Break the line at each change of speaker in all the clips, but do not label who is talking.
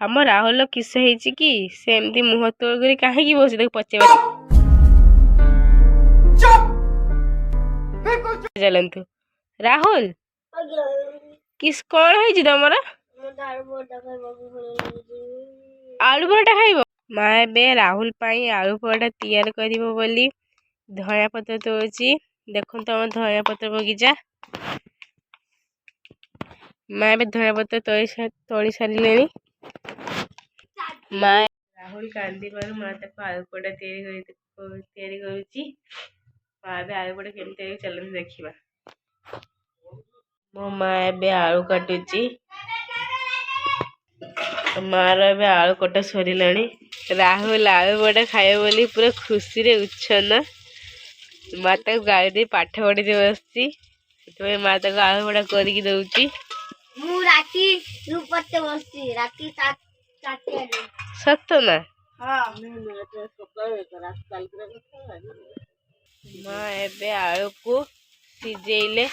ଆମ ରାହୁଲ କିସ ହେଇଛି କି ସେ ଏମିତି ମୁହଁ ତୋଳ କରି କାହିଁକି ବସି ତାକୁ ପଚାରିବା ଚାଲନ୍ତୁ। ରାହୁଲ କିସ କଣ ହେଇଛି ତମର? ଆଳୁ ପରଟା ଖାଇବ? ମା ଏବେ ରାହୁଲ ପାଇଁ ଆଳୁ ପରଟା ତିଆରି କରିବ ବୋଲି ଧନିଆ ପତ୍ର ତୋଳୁଛି। ଦେଖନ୍ତୁ ଆମ ଧନିଆ ପତ୍ର ବଗିଚା। ମା ଏବେ ଧନିଆ ପତ୍ର ତୋଳି ସାରିଲେଣି। ମା ରାହୁଲ କାନ୍ଦିବାରୁ ମା ତାକୁ ଆଳୁ ପରଟା ତିଆରି କରୁଛି। ମା ଏବେ ଆଳୁ ପରଟା କେମିତି ତିଆରି ଚାଲନ୍ତୁ ଦେଖିବା। ମୋ ମା ଏବେ ଆଳୁ କାଟୁଛି। ମାର ଏବେ ଆଳୁ କଟା ସରିଲାଣି। ରାହୁଲ ଆଳୁ ପରଟା ଖାଇବ ବୋଲି ପୁରା ଖୁସିରେ ଉଚ୍ଛନ୍ନ। ମା ତାକୁ ଗାଳି ଦେଇ ପାଠ ପଢିତେ ବସିଛି। ସେଥିପାଇଁ ମା ତାକୁ ଆଳୁ ପରଟା କରିକି ଦଉଛି।
ମୁଁ ରାତି ପଟେ ବସିଛି ରାତି ସତ
ନା? ମା ଏବେ ଆଳୁକୁ ସିଝେଇଲେ।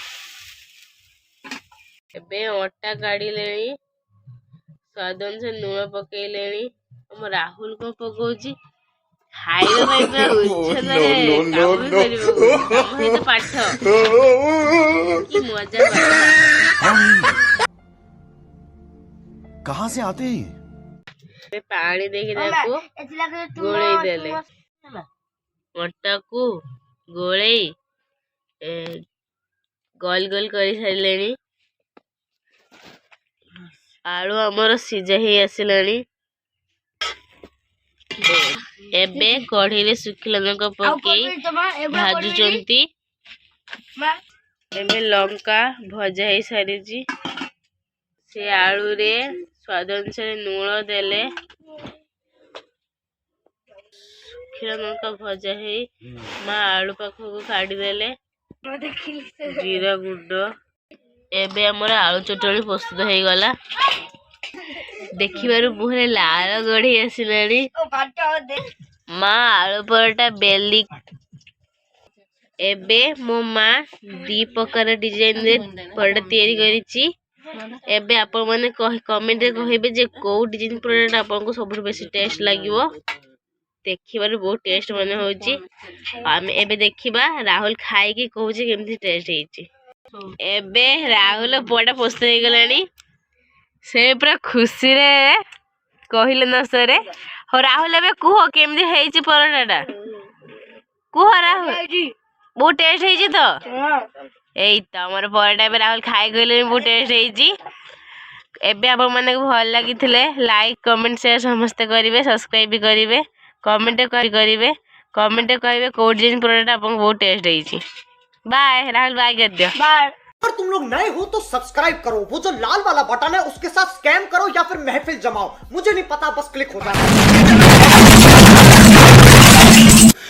ଏବେ ଅଟା କାଢିଲେଣି। ସ୍ୱାଦ ଅନୁସାରେ ଲୁଣ ପକେଇଲେଣି। ଆମ ରାହୁଲ କଣ ପକଉଛି? ଖାଇବା ପାଇଁ ପୁରା ଉଚ୍ଛନ୍ନରେ କାମ ସହିତ ପାଠ। କି ମଜା ପାଠ।
कहाँ से आते हैं?
ପାଣି ଦେଇକି ତାକୁ ଗୋଳେଇ ଦେଲେ। ଅଟାକୁ ଗୋଳେଇ ଗୋଲ ଗୋଲ କରି ସାରିଲେଣି। ଆଳୁ ଆମର ସିଝା ହେଇ ଆସିଲାଣି। ଏବେ କଢେଇରେ ଶୁଖିଲା ଲଙ୍କା ପକେଇ ଭାଜୁଛନ୍ତି। ଏବେ ଲଙ୍କା ଭଜା ହେଇ ସାରିଛି। ସେ ଆଳୁରେ ସ୍ୱାଦ ଅନୁସାରେ ଲୁଣ ଦେଲେ। ଶୁଖିଲା ଲଙ୍କା ଭଜା ହେଇ ମା ଆଳୁ ପାଖକୁ କାଢିଦେଲେ। ଜିରା ଗୁଣ୍ଡ। ଏବେ ଆମର ଆଳୁ ଚଟଣି ପ୍ରସ୍ତୁତ ହେଇଗଲା। ଦେଖିବାରୁ ମୁହଁରେ ଲାଳ ଗଡି ଆସିଲାଣି। ମା ଆଳୁ ପରଟା ବେଲି ଏବେ ମୋ ମା ଦି ପ୍ରକାର ଡିଜାଇନରେ ପରଟା ତିଆରି କରିଛି। ଏବେ ଆପଣ ମାନେ କମେଣ୍ଟରେ କହିବେ ଯେ କୋଉ ଡିଜାଇନ ପରଟା ଆପଣଙ୍କୁ ସବୁଠୁ ବେଶୀ ଟେଷ୍ଟ ଲାଗିବ। ଦେଖିବାରୁ ବହୁତ ଟେଷ୍ଟ ମନେ ହଉଛି। ଆମେ ଏବେ ଦେଖିବା ରାହୁଲ ଖାଇକି କହୁଛି କେମିତି ଟେଷ୍ଟ ହେଇଛି। ଏବେ ରାହୁଲ ପରଟା ପ୍ରସ୍ତୁତ ହେଇଗଲାଣି। ସେ ପୁରା ଖୁସିରେ କହିଲେ ନ ସରେ। ହଉ ରାହୁଲ ଏବେ କୁହ କେମିତି ହେଇଛି ପରଟାଟା? କୁହ ରାହୁଲ। ବହୁତ ଟେଷ୍ଟ ହେଇଛି ତ? ଏଇ ତ ଆମର ପରଟା ଏବେ ରାହୁଲ ଖାଇ କହିଲେଣି ବହୁତ ଟେଷ୍ଟ ହେଇଛି। ଏବେ ଆପଣ ମାନଙ୍କୁ ଭଲ ଲାଗିଥିଲେ ଲାଇକ୍ କମେଣ୍ଟ ସେୟାର ସମସ୍ତେ କରିବେ। ସବସ୍କ୍ରାଇବ ବି କରିବେ। କମେଣ୍ଟ କରିବେ କୋଉ ଡିଜାଇନ ପରଟା ଆପଣଙ୍କୁ ବହୁତ ଟେଷ୍ଟ ହେଇଛି। बाय राहुल बाय कर दियो।
बाय।
अगर तुम लोग नए हो तो सब्सक्राइब करो, वो जो लाल वाला बटन है उसके साथ स्कैम करो या फिर महफिल जमाओ, मुझे नहीं पता, बस क्लिक हो जाए।